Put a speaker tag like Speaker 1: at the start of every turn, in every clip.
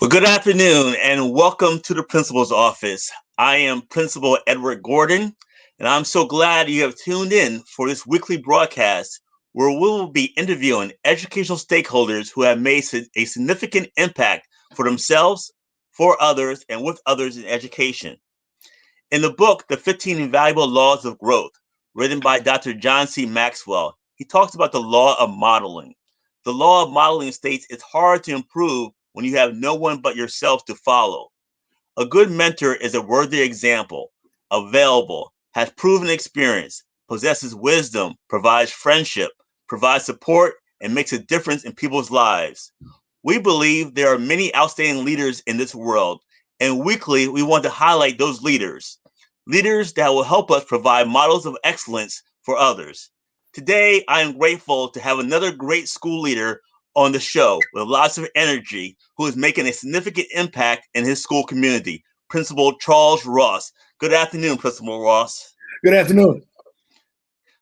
Speaker 1: Well, good afternoon and welcome to the principal's office. I am Principal Edward Gordon, and I'm so glad you have tuned in for this weekly broadcast where we will be interviewing educational stakeholders who have made a significant impact for themselves, for others, and with others in education. In the book, The 15 Invaluable Laws of Growth, written by Dr. John C. Maxwell, he talks about the law of modeling. The law of modeling states it's hard to improve when you have no one but yourself to follow. A good mentor is a worthy example, available, has proven experience, possesses wisdom, provides friendship, provides support, and makes a difference in people's lives. We believe there are many outstanding leaders in this world, and weekly we want to highlight those leaders. Leaders that will help us provide models of excellence for others. Today, I am grateful to have another great school leader on the show with lots of energy who is making a significant impact in his school community, Principal Charles Ross. Good afternoon, Principal Ross.
Speaker 2: Good afternoon.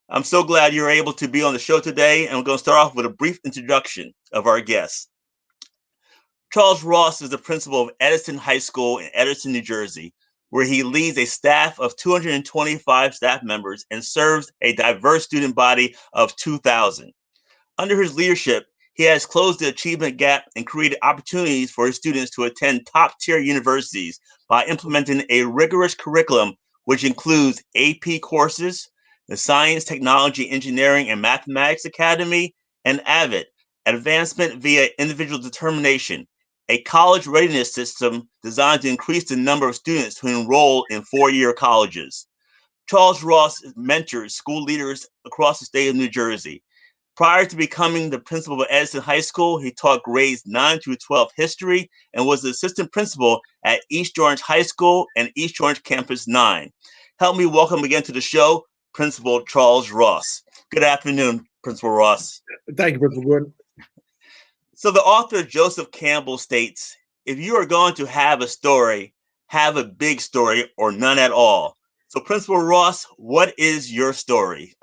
Speaker 1: I'm so glad you're able to be on the show today, and we're going to start off with a brief introduction of our guest. Charles Ross is the principal of Edison High School in Edison, New Jersey, where he leads a staff of 225 staff members and serves a diverse student body of 2,000. Under his leadership, he has closed the achievement gap and created opportunities for his students to attend top-tier universities by implementing a rigorous curriculum which includes AP courses, the Science, Technology, Engineering, and Mathematics Academy, and AVID, Advancement via Individual Determination, a college readiness system designed to increase the number of students who enroll in four-year colleges. Charles Ross mentors school leaders across the state of New Jersey. Prior to becoming the principal of Edison High School, he taught grades 9 through 12 history and was the assistant principal at East Orange High School and East Orange Campus 9. Help me welcome again to the show, Principal Charles Ross. Good afternoon, Principal Ross.
Speaker 2: Thank you, Principal Gordon.
Speaker 1: So the author Joseph Campbell states, if you are going to have a story, have a big story or none at all. So Principal Ross, what is your story?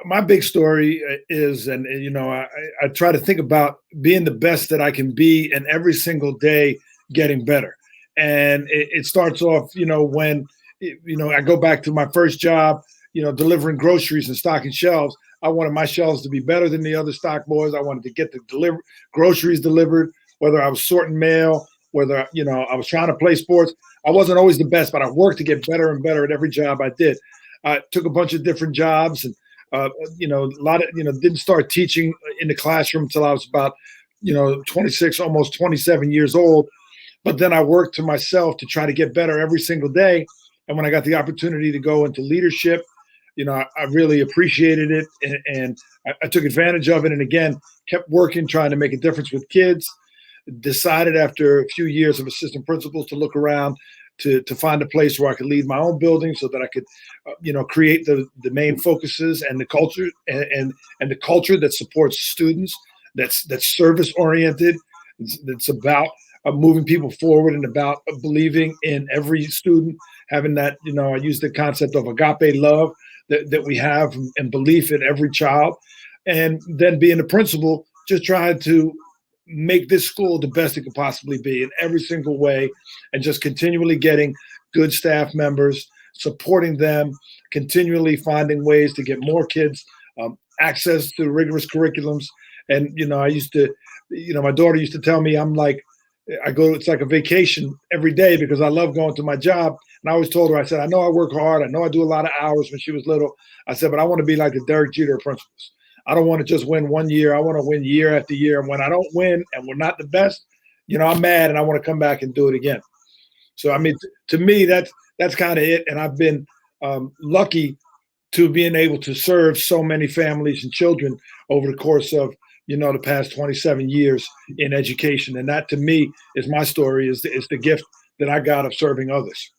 Speaker 2: My big story is, I try to think about being the best that I can be and every single day getting better. And it starts off, when, I go back to my first job, delivering groceries and stocking shelves. I wanted my shelves to be better than the other stock boys. I wanted to get the groceries delivered, whether I was sorting mail, whether, I was trying to play sports. I wasn't always the best, but I worked to get better and better at every job I did. I took a bunch of different jobs and, didn't start teaching in the classroom until I was about, 26, almost 27 years old. But then I worked to myself to try to get better every single day. And when I got the opportunity to go into leadership, I really appreciated it and I took advantage of it. And again, kept working, trying to make a difference with kids. Decided after a few years of assistant principals to look around to find a place where I could lead my own building so that I could, create the main focuses and the culture and the culture that supports students, that's service oriented, that's about moving people forward and about believing in every student, having that, I use the concept of agape love that we have and belief in every child. And then being a principal, just trying to make this school the best it could possibly be in every single way, and just continually getting good staff members, supporting them, continually finding ways to get more kids access to rigorous curriculums. And, I used to, my daughter used to tell me, it's like a vacation every day because I love going to my job. And I always told her, I said, I know I work hard. I know I do a lot of hours when she was little. I said, but I want to be like the Derek Jeter of principals. I don't want to just win one year. I want to win year after year. And when I don't win and we're not the best, I'm mad and I want to come back and do it again. So, to me, that's kind of it. And I've been lucky to being able to serve so many families and children over the course of, the past 27 years in education. And that, to me, is my story, is the gift that I got of serving others.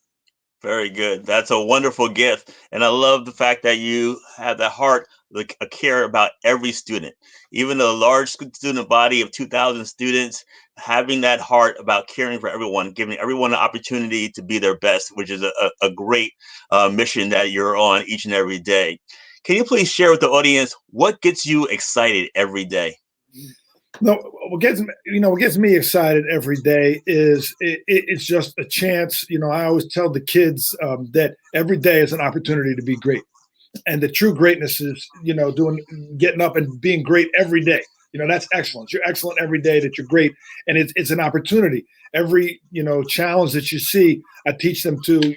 Speaker 1: Very good. That's a wonderful gift. And I love the fact that you have that heart, like a care about every student, even a large student body of 2,000 students, having that heart about caring for everyone, giving everyone an opportunity to be their best, which is a great mission that you're on each and every day. Can you please share with the audience what gets you excited every day?
Speaker 2: No, what gets me excited every day is it's just a chance. I always tell the kids that every day is an opportunity to be great, and the true greatness is getting up and being great every day. That's excellence. You're excellent every day. That you're great, and it's an opportunity. Every challenge that you see, I teach them to.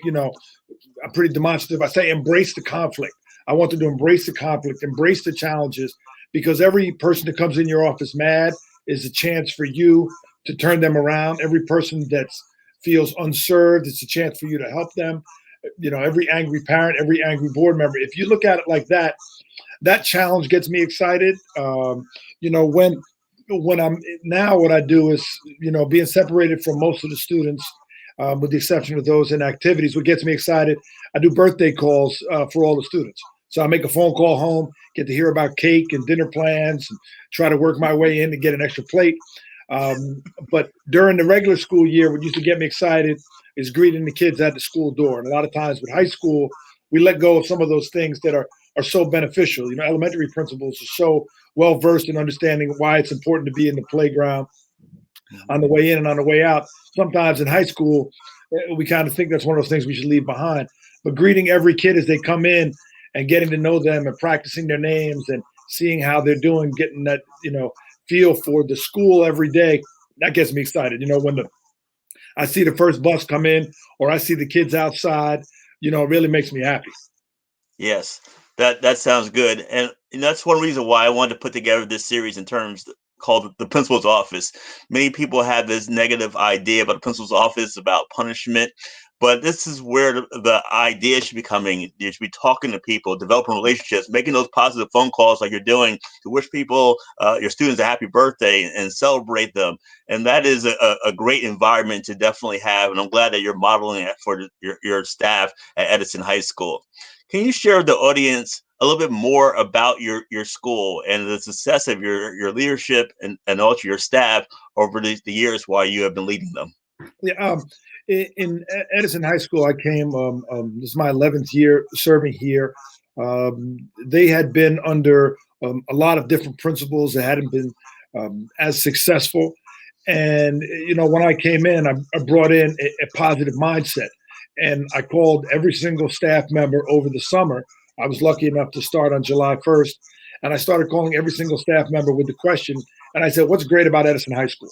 Speaker 2: I'm pretty demonstrative. I say embrace the conflict. I want them to embrace the conflict, embrace the challenges, because every person that comes in your office mad is a chance for you to turn them around. Every person that feels unserved, it's a chance for you to help them. Every angry parent, every angry board member. If you look at it like that, that challenge gets me excited. When I'm now, what I do is, being separated from most of the students, with the exception of those in activities, what gets me excited, I do birthday calls for all the students. So I make a phone call home, get to hear about cake and dinner plans, and try to work my way in to get an extra plate. But during the regular school year, what used to get me excited is greeting the kids at the school door. And a lot of times with high school, we let go of some of those things that are so beneficial. Elementary principals are so well versed in understanding why it's important to be in the playground on the way in and on the way out. Sometimes in high school, we kind of think that's one of those things we should leave behind. But greeting every kid as they come in and getting to know them and practicing their names and seeing how they're doing, getting that, feel for the school every day, that gets me excited. When I see the first bus come in or I see the kids outside, it really makes me happy.
Speaker 1: Yes, that sounds good, and that's one reason why I wanted to put together this series in terms called the principal's office. Many people have this negative idea about the principal's office, about punishment, but this is where the idea should be coming. You should be talking to people, developing relationships, making those positive phone calls like you're doing to wish people, your students, a happy birthday and celebrate them. And that is a great environment to definitely have. And I'm glad that you're modeling it for your staff at Edison High School. Can you share with the audience a little bit more about your school and the success of your leadership and also your staff over the years while you have been leading them?
Speaker 2: Yeah, in Edison High School, I came. This is my 11th year serving here. They had been under a lot of different principals that hadn't been as successful. And when I came in, I brought in a positive mindset, and I called every single staff member over the summer. I was lucky enough to start on July 1st, and I started calling every single staff member with the question. And I said, "What's great about Edison High School?"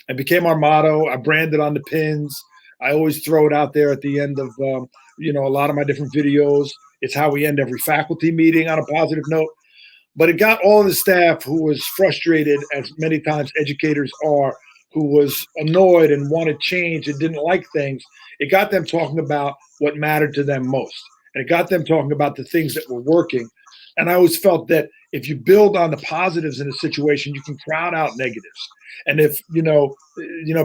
Speaker 2: It became our motto. I branded on the pins. I always throw it out there at the end of a lot of my different videos. It's how we end every faculty meeting on a positive note. But it got all of the staff who was frustrated, as many times educators are, who was annoyed and wanted change and didn't like things. It got them talking about what mattered to them most. And it got them talking about the things that were working. And I always felt that if you build on the positives in a situation, you can crowd out negatives. And if,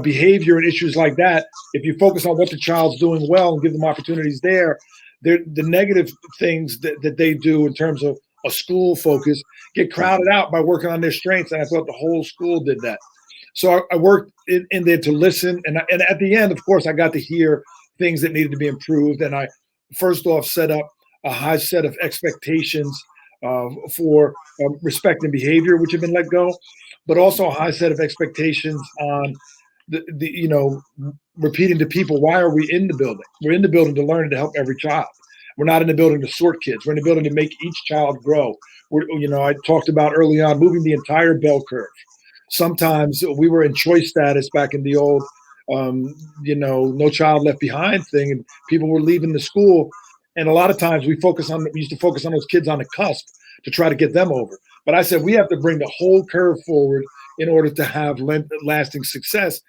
Speaker 2: behavior and issues like that, if you focus on what the child's doing well and give them opportunities there, the negative things that they do in terms of a school focus get crowded out by working on their strengths. And I thought the whole school did that. So I worked in there to listen. And at the end, of course, I got to hear things that needed to be improved. And I, first off, set up a high set of expectations for respect and behavior, which have been let go, but also a high set of expectations on the repeating to people, why are we in the building? We're in the building to learn and to help every child. We're not in the building to sort kids. We're in the building to make each child grow. I talked about early on moving the entire bell curve. Sometimes we were in choice status back in the old, no child left behind thing, and people were leaving the school. And a lot of times we used to focus on those kids on the cusp to try to get them over. But I said, we have to bring the whole curve forward in order to have lasting success,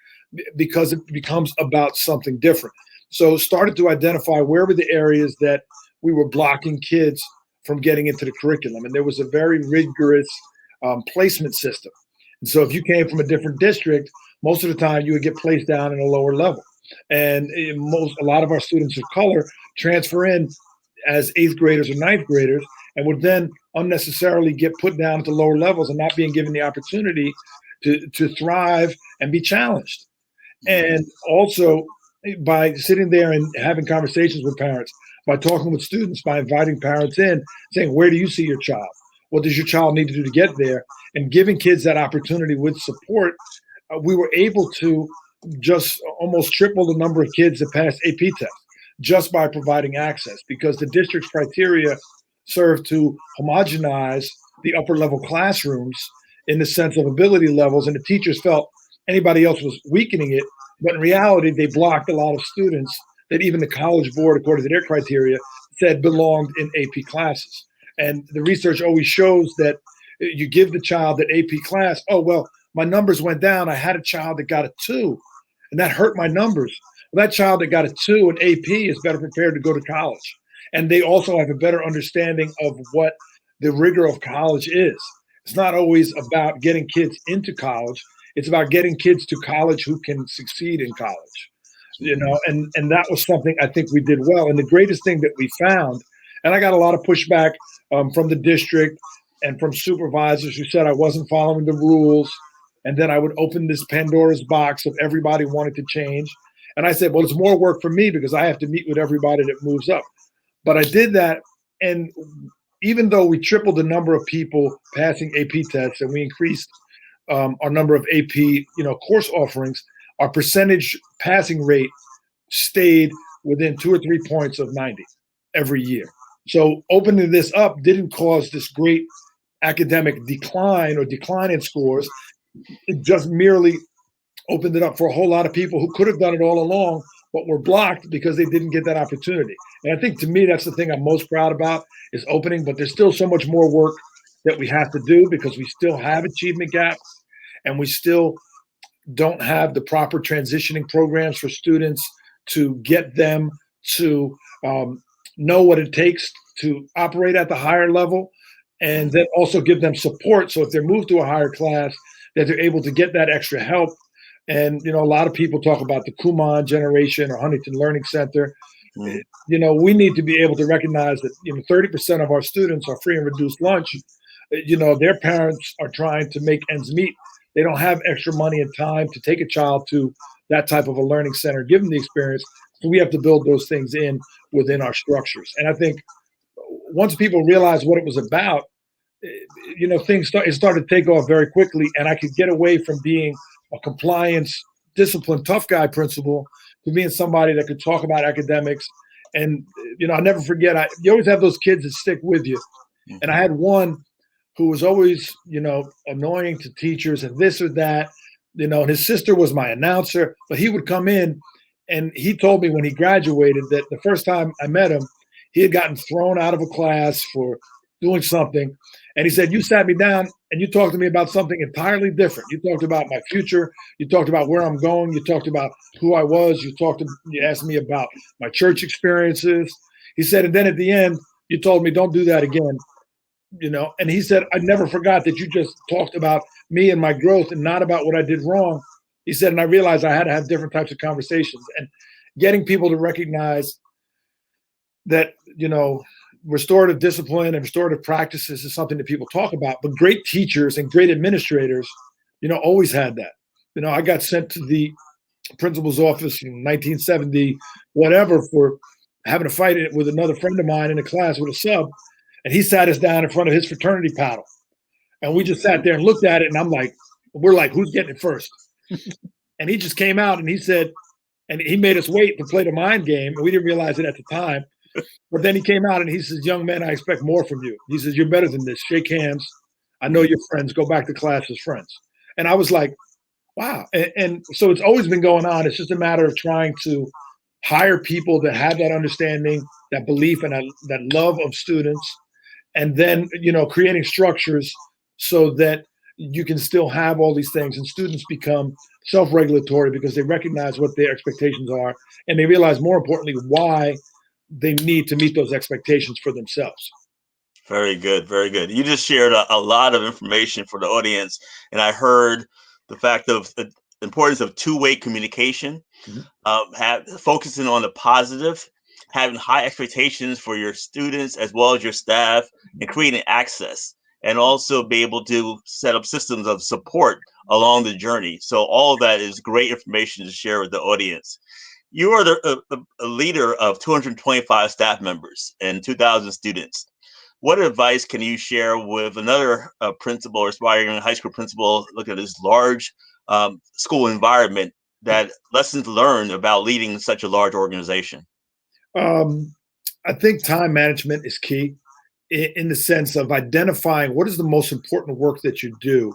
Speaker 2: because it becomes about something different. So started to identify where were the areas that we were blocking kids from getting into the curriculum. And there was a very rigorous placement system. And so if you came from a different district, most of the time you would get placed down in a lower level. And a lot of our students of color transfer in as 8th graders or 9th graders and would then unnecessarily get put down at the lower levels and not being given the opportunity to thrive and be challenged. And also by sitting there and having conversations with parents, by talking with students, by inviting parents in, saying, where do you see your child? What does your child need to do to get there? and giving kids that opportunity with support, we were able to just almost triple the number of kids that passed AP tests just by providing access, because the district's criteria serve to homogenize the upper level classrooms in the sense of ability levels, and the teachers felt anybody else was weakening it. But in reality, they blocked a lot of students that even the College Board, according to their criteria, said belonged in AP classes. And the research always shows that you give the child that AP class, oh, well, my numbers went down. I had a child that got a 2, and that hurt my numbers. Well, that child that got a 2 in AP is better prepared to go to college. And they also have a better understanding of what the rigor of college is. It's not always about getting kids into college. It's about getting kids to college who can succeed in college. And that was something I think we did well. And the greatest thing that we found, and I got a lot of pushback from the district and from supervisors who said I wasn't following the rules. And then I would open this Pandora's box of everybody wanting to change. And I said, well, it's more work for me because I have to meet with everybody that moves up. But I did that. And even though we tripled the number of people passing AP tests and we increased our number of AP, course offerings, our percentage passing rate stayed within 2 or 3 points of 90 every year. So opening this up didn't cause this great academic decline or decline in scores. It just merely opened it up for a whole lot of people who could have done it all along, but were blocked because they didn't get that opportunity. And I think, to me, that's the thing I'm most proud about, is opening, but there's still so much more work that we have to do because we still have achievement gaps and we still don't have the proper transitioning programs for students to get them to know what it takes to operate at the higher level, and then also give them support. So if they're moved to a higher class, that they're able to get that extra help. And, a lot of people talk about the Kumon generation or Huntington Learning Center. We need to be able to recognize that, 30% of our students are free and reduced lunch. Their parents are trying to make ends meet. They don't have extra money and time to take a child to that type of a learning center, give them the experience. So we have to build those things in within our structures. And I think once people realize what it was about, it started to take off very quickly, and I could get away from being a compliance, discipline, tough guy principal to being somebody that could talk about academics. And, I never forget, you always have those kids that stick with you. And I had one who was always, annoying to teachers and this or that, and his sister was my announcer, but he would come in and he told me when he graduated that the first time I met him, he had gotten thrown out of a class for doing something. And he said, you sat me down and you talked to me about something entirely different. You talked about my future. You talked about where I'm going. You talked about who I was. You asked me about my church experiences. He said, and then at the end, you told me, don't do that again. And he said, I never forgot that you just talked about me and my growth and not about what I did wrong. He said, and I realized I had to have different types of conversations, and getting people to recognize that, restorative discipline and restorative practices is something that people talk about, but great teachers and great administrators, always had that. I got sent to the principal's office in 1970, whatever, for having a fight with another friend of mine in a class with a sub. And he sat us down in front of his fraternity paddle. And we just sat there and looked at it. And we're like, who's getting it first? And he just came out and he said, and he made us wait to play the mind game. And we didn't realize it at the time. But then he came out and he says, young man, I expect more from you. He says, you're better than this. Shake hands. I know you're friends. Go back to class as friends. And I was like, wow. And so it's always been going on. It's just a matter of trying to hire people that have that understanding, that belief, and that love of students. And then, creating structures so that you can still have all these things, and students become self-regulatory because they recognize what their expectations are. And they realize, more importantly, why they need to meet those expectations for themselves.
Speaker 1: Very good. Very good. You just shared a lot of information for the audience. And I heard the fact of the importance of two-way communication, focusing on the positive, having high expectations for your students as well as your staff, and creating access, and also be able to set up systems of support along the journey. So all of that is great information to share with the audience. You are a leader of 225 staff members and 2,000 students. what advice can you share with another principal or aspiring high school principal looking at this large school environment, that lessons learned about leading such a large organization?
Speaker 2: Um, I think time management is key in the sense of identifying what is the most important work that you do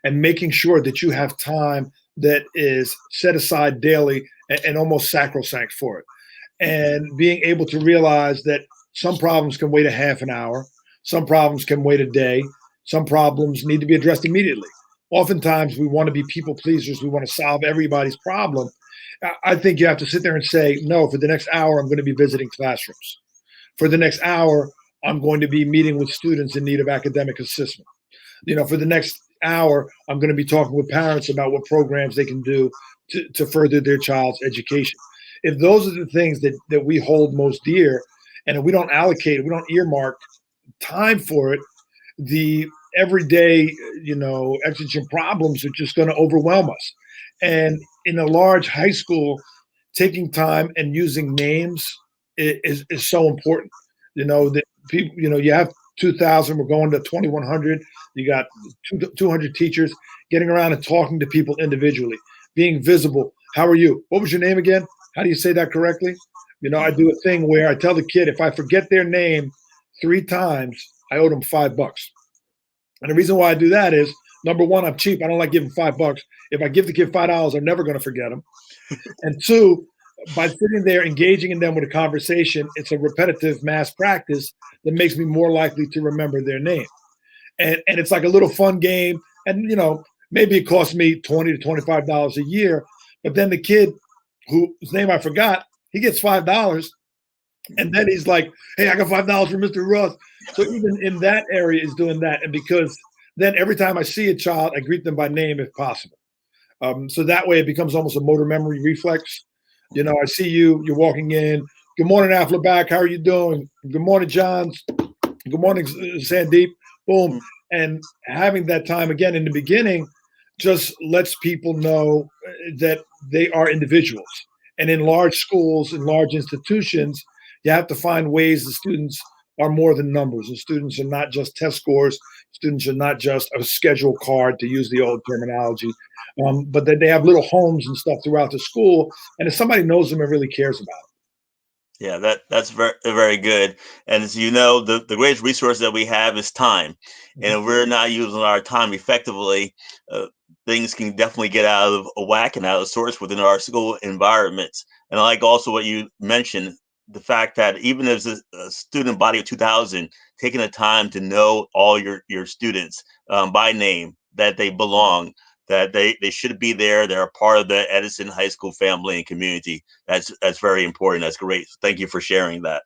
Speaker 2: and making sure that you have time that is set aside daily and almost sacrosanct for it. And being able to realize that some problems can wait a half an hour, some problems can wait a day, some problems need to be addressed immediately. Oftentimes, we want to be people pleasers, we want to solve everybody's problem. I think you have to sit there and say, no, for the next hour, I'm going to be visiting classrooms. For the next hour, I'm going to be meeting with students in need of academic assistance. For the next hour, I'm going to be talking with parents about what programs they can do to further their child's education. If those are the things that we hold most dear, and if we don't allocate, we don't earmark time for it, the everyday, exigent problems are just going to overwhelm us. And in a large high school, taking time and using names is so important. That people, you have 2,000, we're going to 2,100. You got 200 teachers getting around and talking to people individually, being visible. How are you? What was your name again? How do you say that correctly? I do a thing where I tell the kid if I forget their name 3 times, I owe them $5. And the reason why I do that is, number one, I'm cheap. I don't like giving $5. If I give the kid $5, I'm never going to forget them. And two, by sitting there engaging in them with a conversation, it's a repetitive mass practice that makes me more likely to remember their name. And it's like a little fun game. And maybe it costs me $20 to $25 a year, but then the kid whose name I forgot, he gets $5. And then he's like, hey, I got $5 for Mr. Russ. So even in that area is doing that. And because then every time I see a child, I greet them by name if possible. So that way it becomes almost a motor memory reflex. I see you, you're walking in. Good morning, Affleback. How are you doing? Good morning, Johns. Good morning, Sandeep. Boom. And having that time again in the beginning just lets people know that they are individuals. And in large schools, in large institutions, you have to find ways the students are more than numbers. The students are not just test scores. Students are not just a schedule card, to use the old terminology, but that they have little homes and stuff throughout the school. And if somebody knows them and really cares about them.
Speaker 1: Yeah, that's very, very good. And as you know, the greatest resource that we have is time. And if we're not using our time effectively, things can definitely get out of whack and out of sorts within our school environments. And I like also what you mentioned, the fact that even as a student body of 2,000, taking the time to know all your students by name, that they belong, that they should be there. They're a part of the Edison High School family and community. That's very important. That's great. Thank you for sharing that.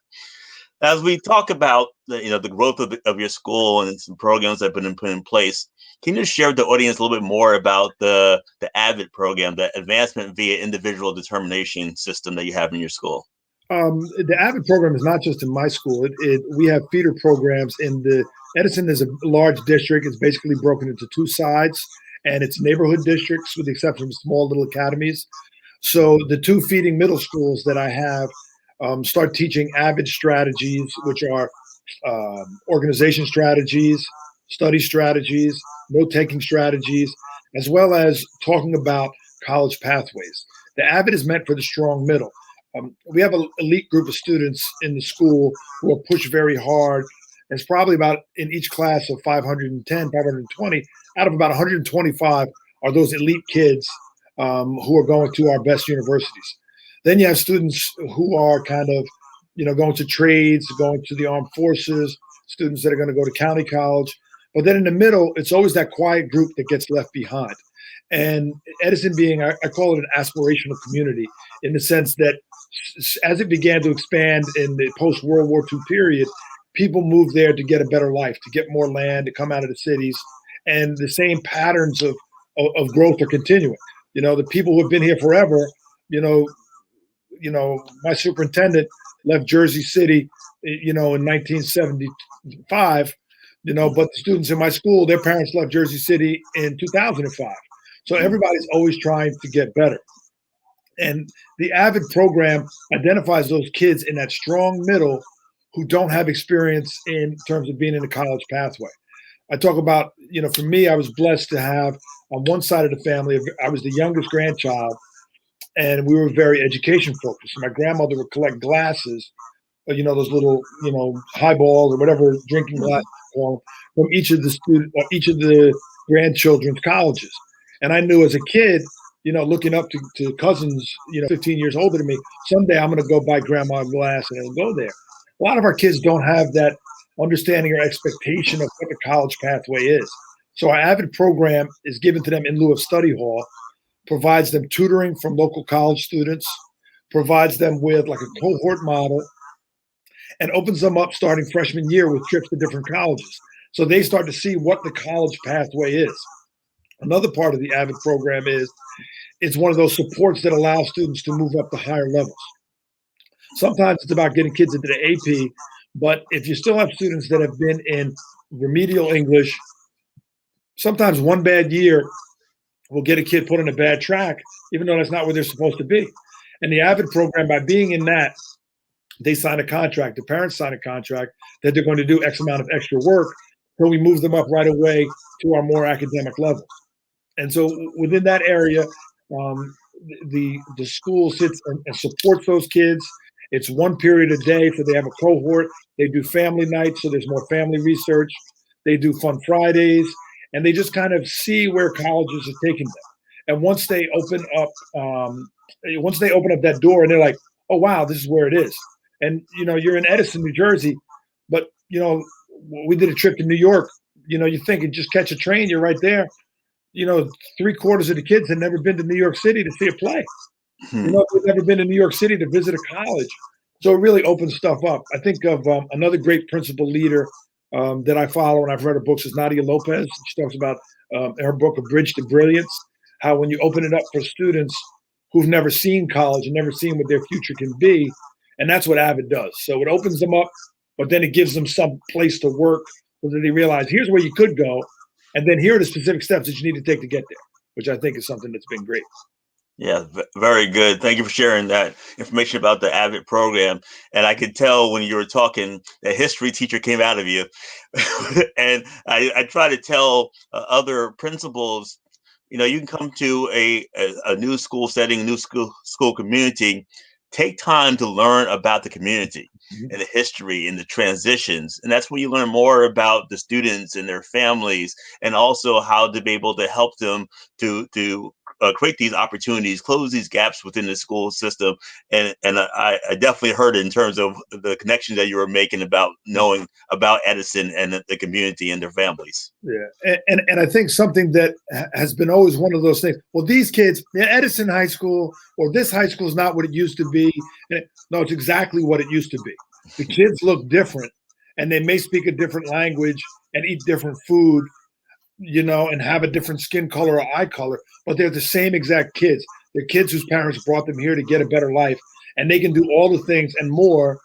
Speaker 1: As we talk about the growth of your school and some programs that have been put in place, can you share with the audience a little bit more about the AVID program, the Advancement via Individual Determination system that you have in your school?
Speaker 2: The AVID program is not just in my school. We have feeder programs in the Edison is a large district. It's basically broken into 2 sides, and it's neighborhood districts with the exception of small little academies. So the 2 feeding middle schools that I have start teaching AVID strategies, which are organization strategies, study strategies, note-taking strategies, as well as talking about college pathways. The AVID is meant for the strong middle. We have an elite group of students in the school who are pushed very hard. It's probably about in each class of 510, 520, out of about 125 are those elite kids who are going to our best universities. Then you have students who are kind of, going to trades, going to the armed forces, students that are going to go to county college. But then in the middle, it's always that quiet group that gets left behind. And Edison being, I call it an aspirational community in the sense that as it began to expand in the post-World War II period, people moved there to get a better life, to get more land, to come out of the cities. And the same patterns of growth are continuing. The people who have been here forever, my superintendent left Jersey City, in 1975, but the students in my school, their parents left Jersey City in 2005. So everybody's always trying to get better. And the AVID program identifies those kids in that strong middle who don't have experience in terms of being in a college pathway. I talk about, for me, I was blessed to have on one side of the family, I was the youngest grandchild, and we were very education focused. My grandmother would collect glasses, those little, highballs or whatever drinking glasses from each of the grandchildren's colleges. And I knew as a kid, looking up to cousins, 15 years older than me, someday I'm going to go buy grandma a glass and it'll go there. A lot of our kids don't have that understanding or expectation of what the college pathway is. So our AVID program is given to them in lieu of study hall, provides them tutoring from local college students, provides them with like a cohort model, and opens them up starting freshman year with trips to different colleges. So they start to see what the college pathway is. Another part of the AVID program is it's one of those supports that allow students to move up to higher levels. Sometimes it's about getting kids into the AP, but if you still have students that have been in remedial English, sometimes one bad year will get a kid put on a bad track, even though that's not where they're supposed to be. And the AVID program, by being in that, they sign a contract, the parents sign a contract that they're going to do X amount of extra work, so we move them up right away to our more academic levels. And so within that area, the school sits and supports those kids. It's one period a day, so they have a cohort. They do family nights, so there's more family research. They do fun Fridays, and they just kind of see where colleges are taking them. And once they open up that door, and they're like, "Oh wow, this is where it is." And you're in Edison, New Jersey, but we did a trip to New York. You think and just catch a train, you're right there. 3/4 of the kids had never been to New York City to see a play. They've never been to New York City to visit a college. So it really opens stuff up. I think of another great principal leader that I follow, and I've read her books, is Nadia Lopez. She talks about her book, A Bridge to Brilliance, how when you open it up for students who've never seen college and never seen what their future can be, and that's what AVID does. So it opens them up, but then it gives them some place to work so that they realize here's where you could go, and then here are the specific steps that you need to take to get there, which I think is something that's been great.
Speaker 1: Yeah, very good. Thank you for sharing that information about the AVID program. And I could tell when you were talking, the history teacher came out of you. And I try to tell other principals, you can come to a new school setting, new school community. Take time to learn about the community and the history and the transitions. And that's when you learn more about the students and their families, and also how to be able to help them to create these opportunities, close these gaps within the school system. And I definitely heard it in terms of the connection that you were making about knowing about Edison and the community and their families.
Speaker 2: Yeah, and I think something that has been always one of those things. Well, these kids, Edison High School or this high school is not what it used to be. No, it's exactly what it used to be. The kids look different, and they may speak a different language and eat different food, and have a different skin color or eye color, but they're the same exact kids. They're kids whose parents brought them here to get a better life, and they can do all the things and more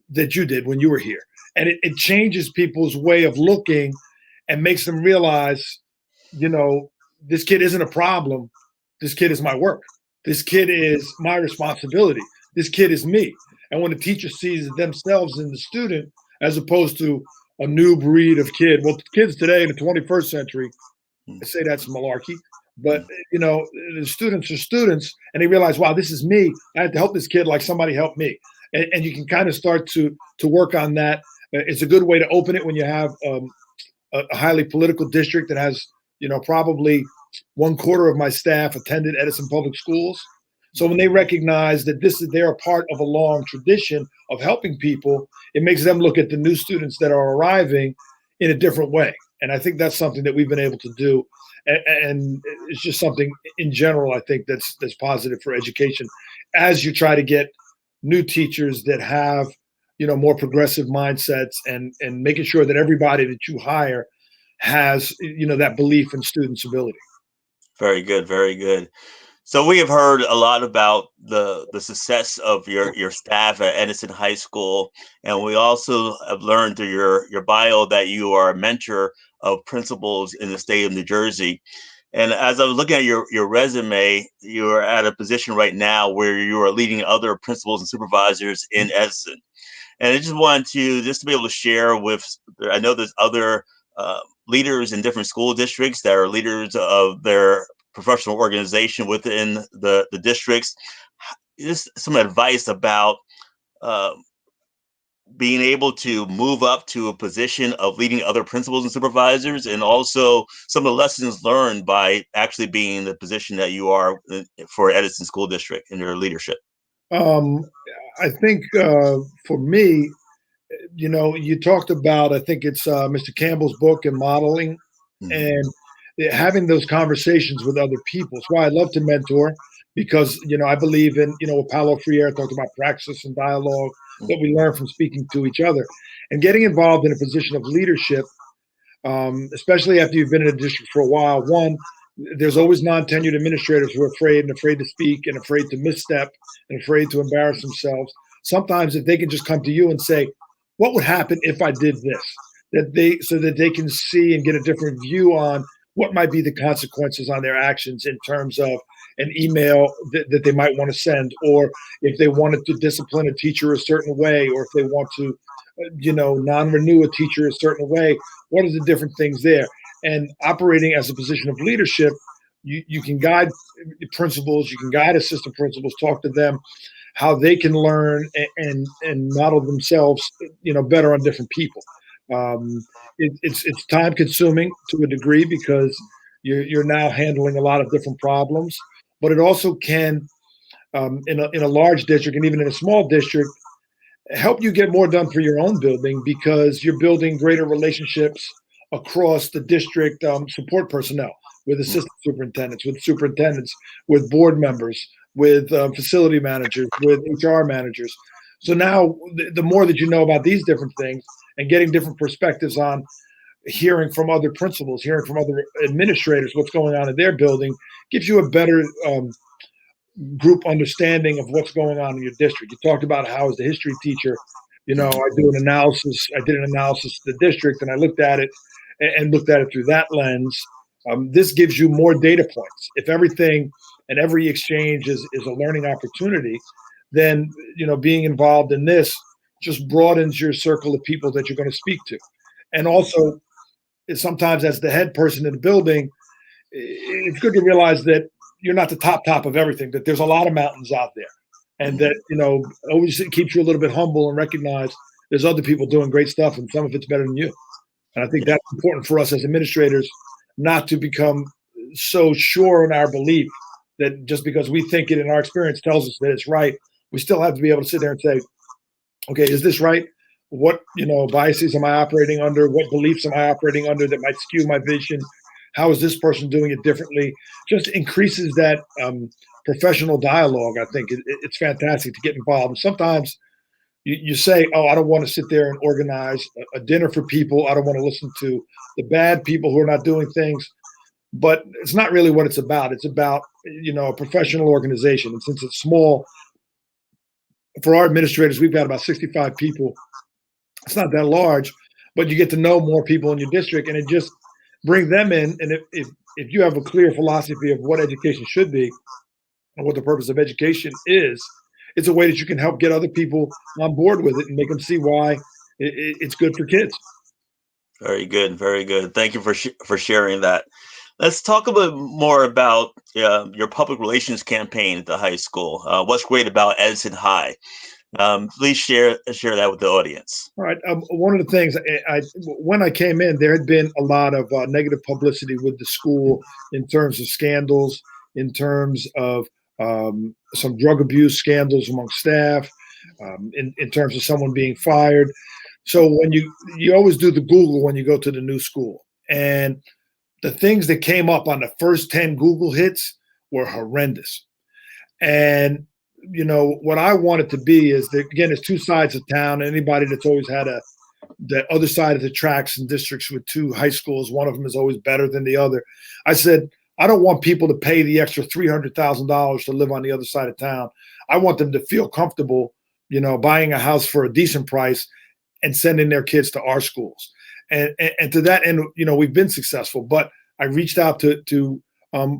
Speaker 2: that you did when you were here. And it changes people's way of looking and makes them realize, this kid isn't a problem. This kid is my work. This kid is my responsibility. This kid is me. And when the teacher sees themselves in the student, as opposed to a new breed of kid. Well, kids today in the 21st century, I say that's malarkey, but the students are students, and they realize, wow, this is me. I have to help this kid like somebody helped me, and you can kind of start to work on that. It's a good way to open it when you have a highly political district that has, probably 1/4 of my staff attended Edison Public Schools. So when they recognize that they're a part of a long tradition of helping people, it makes them look at the new students that are arriving in a different way. And I think that's something that we've been able to do. And it's just something in general, I think that's positive for education as you try to get new teachers that have, more progressive mindsets, and making sure that everybody that you hire has, that belief in students' ability.
Speaker 1: Very good, very good. So we have heard a lot about the success of your staff at Edison High School, and we also have learned through your bio that you are a mentor of principals in the state of New Jersey. And as I was looking at your resume, you are at a position right now where you are leading other principals and supervisors in Edison. And I just wanted to be able to share with, I know there's other leaders in different school districts that are leaders of their professional organization within the districts. Just some advice about uh, being able to move up to a position of leading other principals and supervisors, and also some of the lessons learned by actually being in the position that you are for Edison School District in your leadership.
Speaker 2: Um, I think for me, you talked about, I think it's Mr. Campbell's book and modeling,
Speaker 1: Mm-hmm.
Speaker 2: and having those conversations with other people. It's why I love to mentor, because I believe in what Paulo Freire talked about, praxis and dialogue, that we learn from speaking to each other, and getting involved in a position of leadership, especially after you've been in a district for a while. One, there's always non-tenured administrators who are afraid to speak and afraid to misstep and afraid to embarrass themselves. Sometimes if they can just come to you and say, what would happen if I did this? So that they can see and get a different view on what might be the consequences on their actions in terms of an email that they might want to send, or if they wanted to discipline a teacher a certain way, or if they want to, non-renew a teacher a certain way. What are the different things there? And operating as a position of leadership, you can guide principals, you can guide assistant principals, talk to them how they can learn and model themselves, better on different people. Um, it's time consuming to a degree because you're now handling a lot of different problems, but it also can, in a large district and even in a small district, help you get more done for your own building because you're building greater relationships across the district, support personnel, with assistant superintendents, with board members, with facility managers, with HR managers. So now, the more that you know about these different things and getting different perspectives on hearing from other principals, hearing from other administrators, what's going on in their building, gives you a better group understanding of what's going on in your district. You talked about how, as the history teacher, I did an analysis of the district, and I looked at it and looked at it through that lens. This gives you more data points. If everything and every exchange is a learning opportunity, then being involved in this just broadens your circle of people that you're going to speak to, and also sometimes as the head person in the building, it's good to realize that you're not the top of everything, that there's a lot of mountains out there, and that always keeps you a little bit humble and recognize there's other people doing great stuff, and some of it's better than you. And I think that's important for us as administrators, not to become so sure in our belief that just because we think it and our experience tells us that it's right, we still have to be able to sit there and say, okay, is this right? What biases am I operating under? What beliefs am I operating under that might skew my vision? How is this person doing it differently? Just increases that professional dialogue. I think it's fantastic to get involved. And sometimes you say, oh, I don't want to sit there and organize a dinner for people. I don't want to listen to the bad people who are not doing things. But it's not really what it's about. It's about, a professional organization. And since it's small, for our administrators, we've got about 65 people. It's not that large, but you get to know more people in your district, and it just bring them in. And if you have a clear philosophy of what education should be and what the purpose of education is, it's a way that you can help get other people on board with it and make them see why it's good for kids.
Speaker 1: Very good, very good. Thank you for sharing that. Let's talk a bit more about your public relations campaign at the high school. What's great about Edison High? Please share that with the audience.
Speaker 2: All right. One of the things when I came in, there had been a lot of negative publicity with the school in terms of scandals, in terms of some drug abuse scandals among staff, in terms of someone being fired. So when you always do the Google when you go to the new school, and the things that came up on the first 10 Google hits were horrendous. And what I want it to be is that, again, there's two sides of town. Anybody that's always had the other side of the tracks in districts with two high schools, one of them is always better than the other. I said, I don't want people to pay the extra $300,000 to live on the other side of town. I want them to feel comfortable, buying a house for a decent price and sending their kids to our schools. And to that end, we've been successful. But I reached out to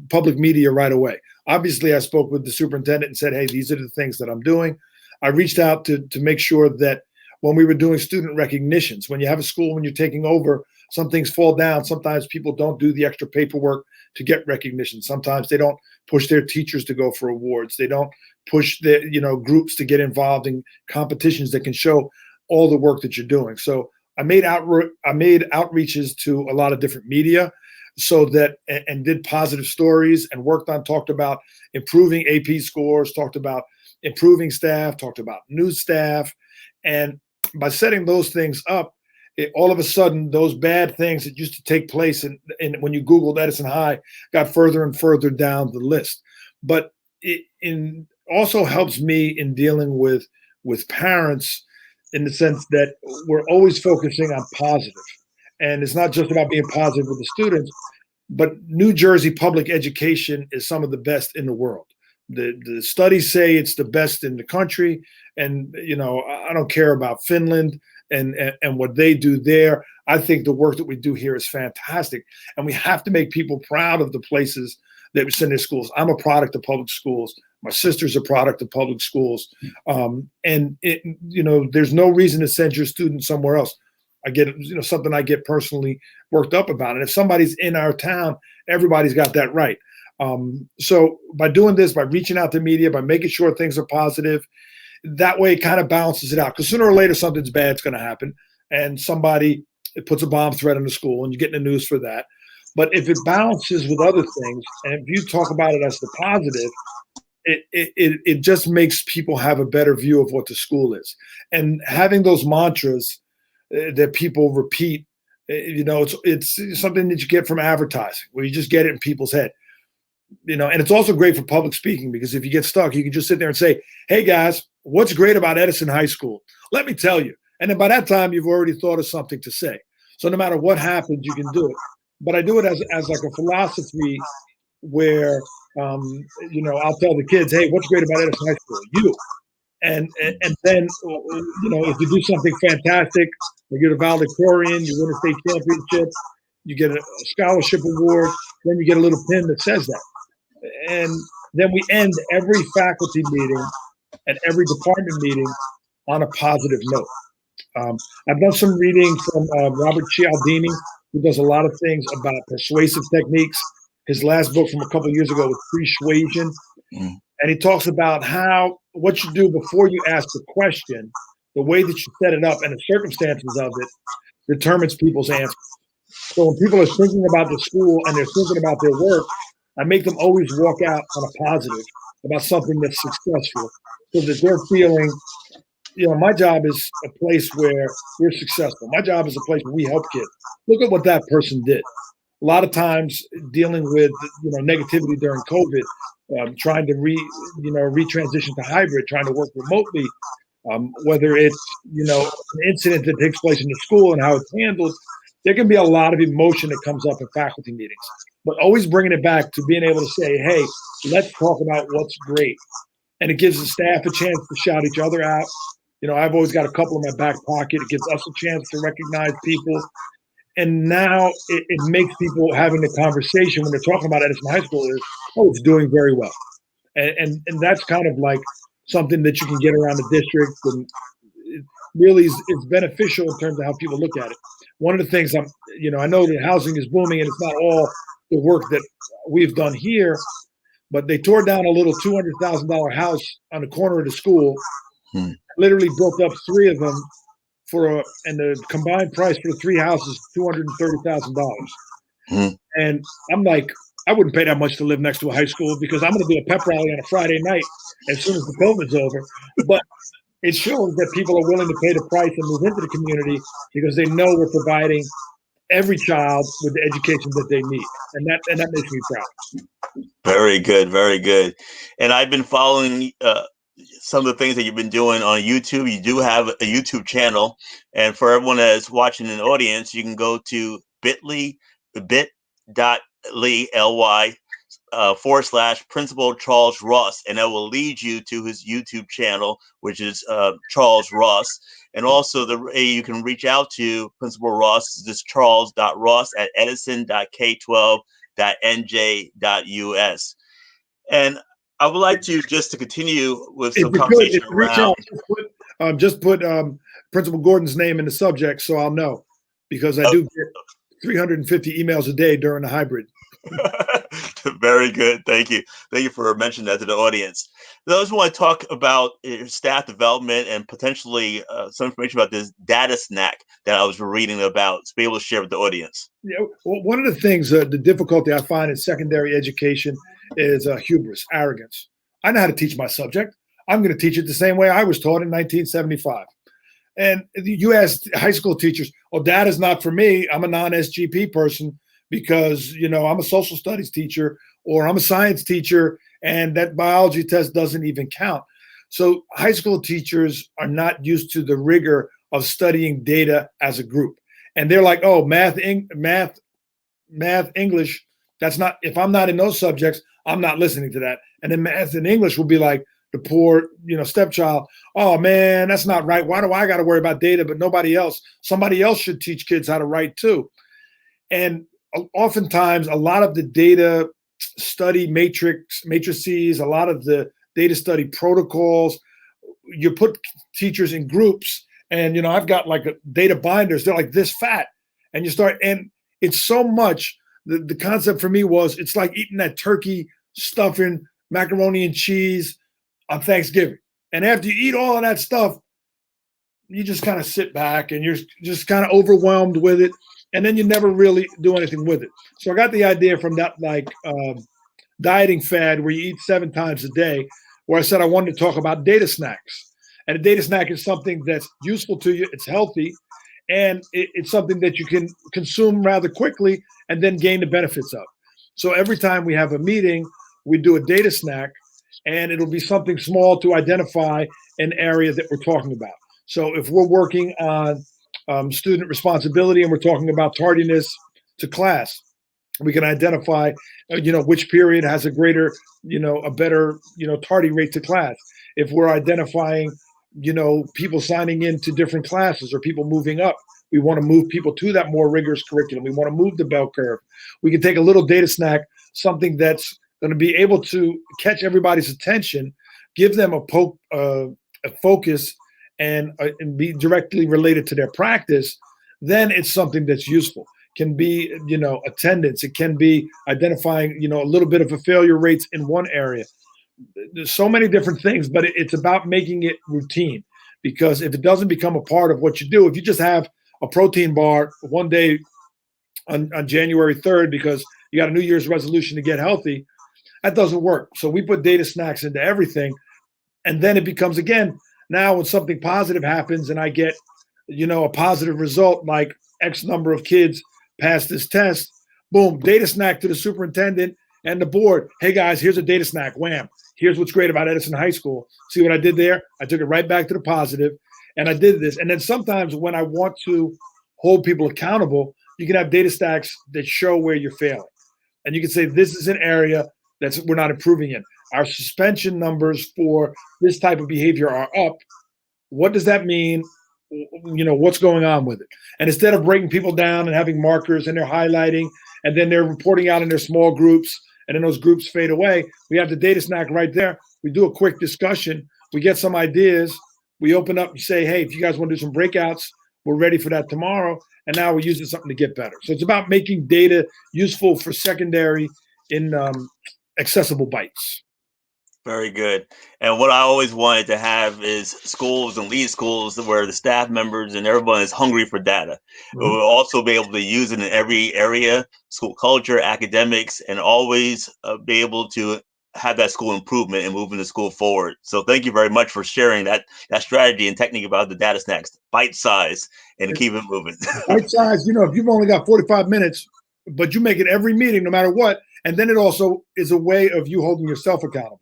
Speaker 2: public media right away. Obviously, I spoke with the superintendent and said, hey, these are the things that I'm doing. I reached out to make sure that when we were doing student recognitions. When you have a school, when you're taking over, some things fall down. Sometimes people don't do the extra paperwork to get recognition. Sometimes they don't push their teachers to go for awards. They don't push the groups to get involved in competitions that can show all the work that you're doing. So I made outreaches to a lot of different media, so that and did positive stories and talked about improving AP scores, talked about improving staff, talked about new staff. And by setting those things up, all of a sudden, those bad things that used to take place in when you Googled Edison High got further and further down the list. But it also helps me in dealing with parents, in the sense that we're always focusing on positive. And it's not just about being positive with the students, but New Jersey public education is some of the best in the world. The studies say it's the best in the country. And, I don't care about Finland and what they do there. I think the work that we do here is fantastic. And we have to make people proud of the places that we send their schools. I'm a product of public schools. My sister's a product of public schools. There's no reason to send your student somewhere else. I get, something I get personally worked up about. And if somebody's in our town, everybody's got that right. So by doing this, by reaching out to media, by making sure things are positive, that way it kind of balances it out. Because sooner or later, something's bad's going to happen. And somebody puts a bomb threat in the school, and you get in the news for that. But if it balances with other things, and if you talk about it as the positive, it just makes people have a better view of what the school is. And having those mantras that people repeat, it's something that you get from advertising, where you just get it in people's head. And it's also great for public speaking, because if you get stuck, you can just sit there and say, hey guys, what's great about Edison High School? Let me tell you. And then by that time, you've already thought of something to say. So no matter what happens, you can do it. But I do it as like a philosophy where, I'll tell the kids, hey, what's great about Edison High School? You. And then, if you do something fantastic, you get a valedictorian, you win a state championship, you get a scholarship award, then you get a little pin that says that. And then we end every faculty meeting and every department meeting on a positive note. I've done some reading from Robert Cialdini, who does a lot of things about persuasive techniques. His last book from a couple of years ago was Persuasion. And he talks about what you do before you ask the question, the way that you set it up and the circumstances of it determines people's answers. So when people are thinking about the school and they're thinking about their work, I make them always walk out on a positive about something that's successful, so that they're feeling, my job is a place where we're successful. My job is a place where we help kids. Look at what that person did. A lot of times dealing with, negativity during COVID, trying to retransition to hybrid, trying to work remotely, whether it's, an incident that takes place in the school and how it's handled, there can be a lot of emotion that comes up in faculty meetings. But always bringing it back to being able to say, hey, let's talk about what's great. And it gives the staff a chance to shout each other out. I've always got a couple in my back pocket. It gives us a chance to recognize people. And now it makes people having the conversation when they're talking about Edison High School is, oh, it's doing very well. And that's kind of like something that you can get around the district, and it really is beneficial in terms of how people look at it. One of the things I know that housing is booming, and it's not all the work that we've done here, but they tore down a little $200,000 house on the corner of the school, literally built up three of them and the combined price for the three houses, $230,000. And I'm like, I wouldn't pay that much to live next to a high school, because I'm going to do a pep rally on a Friday night as soon as the COVID's over. But it shows that people are willing to pay the price and move into the community, because they know we're providing every child with the education that they need. And that makes me proud.
Speaker 1: Very good. Very good. And I've been following some of the things that you've been doing on YouTube. You do have a YouTube channel. And for everyone that is watching in the audience, you can go to bit.ly / Principal Charles Ross, and that will lead you to his YouTube channel, which is Charles Ross. And also you can reach out to Principal Ross, this charles.ross@edison.k12.nj.us. And I would like to continue with some conversation around.
Speaker 2: Just put Principal Gordon's name in the subject so I'll know, because I do get 350 emails a day during the hybrid.
Speaker 1: Very good. Thank you. Thank you for mentioning that to the audience. Those who want to talk about staff development and potentially some information about this data snack that I was reading about, to be able to share with the audience.
Speaker 2: Yeah, well, one of the things, the difficulty I find in secondary education is hubris, arrogance. I know how to teach my subject. I'm going to teach it the same way I was taught in 1975. And you ask high school teachers, oh, data's not for me. I'm a non-SGP person because, I'm a social studies teacher or I'm a science teacher and that biology test doesn't even count. So high school teachers are not used to the rigor of studying data as a group. And they're like, oh, math, English, that's not, if I'm not in those subjects, I'm not listening to that. And then math and English will be like the poor, stepchild. Oh man, that's not right. Why do I got to worry about data, but nobody else? Somebody else should teach kids how to write too. And oftentimes a lot of the data study matrices, a lot of the data study protocols, you put teachers in groups and, I've got like a data binders. They're like this fat and you start, and it's so much. The concept for me was it's like eating that turkey stuffing, macaroni and cheese on Thanksgiving. And after you eat all of that stuff, you just kind of sit back and you're just kind of overwhelmed with it. And then you never really do anything with it. So I got the idea from that dieting fad where you eat 7 times a day, where I said I wanted to talk about data snacks. And a data snack is something that's useful to you. It's healthy. And it's something that you can consume rather quickly and then gain the benefits of. So every time we have a meeting, we do a data snack, and it'll be something small to identify an area that we're talking about. So if we're working on student responsibility and we're talking about tardiness to class, we can identify, which period has a greater, a better, tardy rate to class. If we're identifying, people signing into different classes or people moving up, we want to move people to that more rigorous curriculum. We want to move the bell curve. We can take a little data snack, something that's going to be able to catch everybody's attention, give them a focus, and be directly related to their practice. Then it's something that's useful. Can be, attendance. It can be identifying, a little bit of a failure rates in one area. There's so many different things, but it's about making it routine, because if it doesn't become a part of what you do, if you just have a protein bar one day on January 3rd because you got a New Year's resolution to get healthy, that doesn't work. So we put data snacks into everything. And then it becomes, again, now when something positive happens and I get, a positive result, like X number of kids pass this test, boom, data snack to the superintendent and the board. Hey guys, here's a data snack. Wham. Here's what's great about Edison High School. See what I did there? I took it right back to the positive and I did this. And then sometimes when I want to hold people accountable, you can have data stacks that show where you're failing. And you can say, this is an area that's we're not improving in. Our suspension numbers for this type of behavior are up. What does that mean? What's going on with it? And instead of breaking people down and having markers and they're highlighting and then they're reporting out in their small groups and then those groups fade away, we have the data snack right there. We do a quick discussion. We get some ideas. We open up and say, hey, if you guys want to do some breakouts, we're ready for that tomorrow. And now we're using something to get better. So it's about making data useful for secondary in accessible bites.
Speaker 1: Very good. And what I always wanted to have is schools and lead schools where the staff members and everyone is hungry for data. Mm-hmm. We'll also be able to use it in every area, school culture, academics, and always be able to have that school improvement and moving the school forward. So thank you very much for sharing that strategy and technique about the data snacks, bite size, and keep it moving.
Speaker 2: Bite size, if you've only got 45 minutes, but you make it every meeting, no matter what. And then it also is a way of you holding yourself accountable.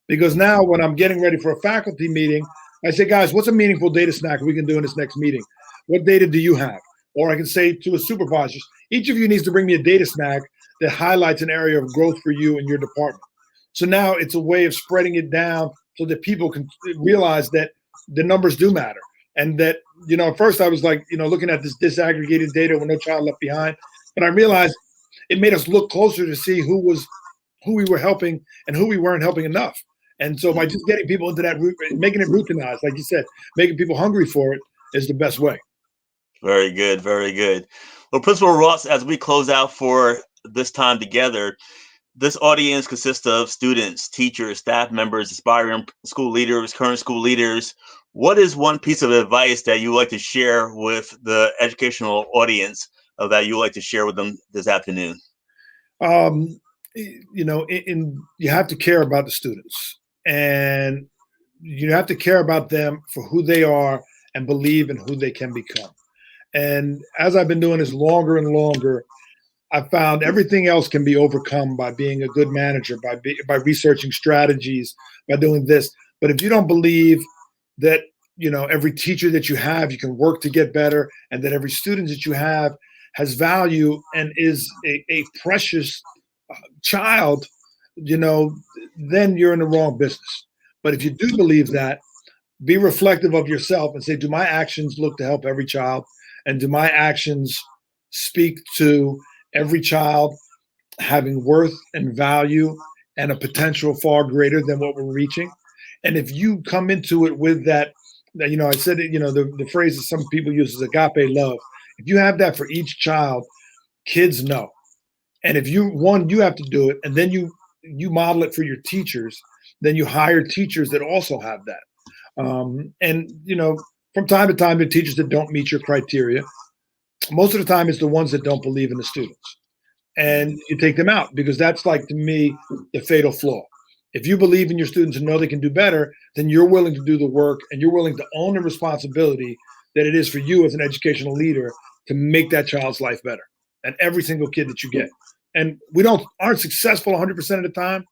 Speaker 2: Because now when I'm getting ready for a faculty meeting, I say, guys, what's a meaningful data snack we can do in this next meeting? What data do you have? Or I can say to a supervisor, each of you needs to bring me a data snack that highlights an area of growth for you and your department. So now it's a way of spreading it down so that people can realize that the numbers do matter. And that, at first I was like, looking at this disaggregated data with no child left behind. But I realized it made us look closer to see who we were helping and who we weren't helping enough. And so by just getting people into that, making it routinized, like you said, making people hungry for it is the best way.
Speaker 1: Very good, very good. Well, Principal Ross, as we close out for this time together, this audience consists of students, teachers, staff members, aspiring school leaders, current school leaders. What is one piece of advice that you would like to share with the educational audience that you would like to share with them this afternoon?
Speaker 2: Um, you have to care about the students, and you have to care about them for who they are and believe in who they can become. And as I've been doing this longer and longer, I found everything else can be overcome by being a good manager, by researching strategies, by doing this. But if you don't believe that every teacher that you have, you can work to get better, and that every student that you have has value and is a precious child, then you're in the wrong business. But if you do believe that, be reflective of yourself and say, do my actions look to help every child? And do my actions speak to every child having worth and value and a potential far greater than what we're reaching? And if you come into it with that, I said it, the phrase that some people use is agape love. If you have that for each child, kids know. And if you have to do it, and then you model it for your teachers, then you hire teachers that also have that. And from time to time, the teachers that don't meet your criteria. Most of the time, it's the ones that don't believe in the students, and you take them out, because that's, like, to me, the fatal flaw. If you believe in your students and know they can do better, then you're willing to do the work, and you're willing to own the responsibility that it is for you as an educational leader to make that child's life better, and every single kid that you get. And we aren't successful 100% of the time,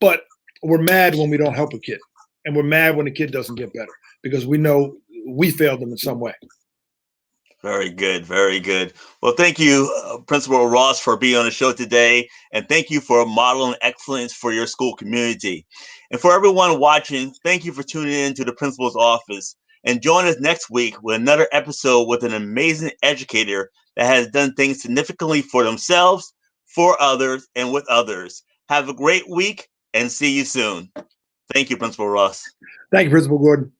Speaker 2: but we're mad when we don't help a kid, and we're mad when a kid doesn't get better, because we know we failed them in some way.
Speaker 1: Very good, very good. Well, thank you, Principal Ross, for being on the show today, and thank you for modeling excellence for your school community. And for everyone watching, thank you for tuning in to the Principal's Office. And join us next week with another episode with an amazing educator that has done things significantly for themselves, for others, and with others. Have a great week, and see you soon. Thank you, Principal Ross.
Speaker 2: Thank you, Principal Gordon.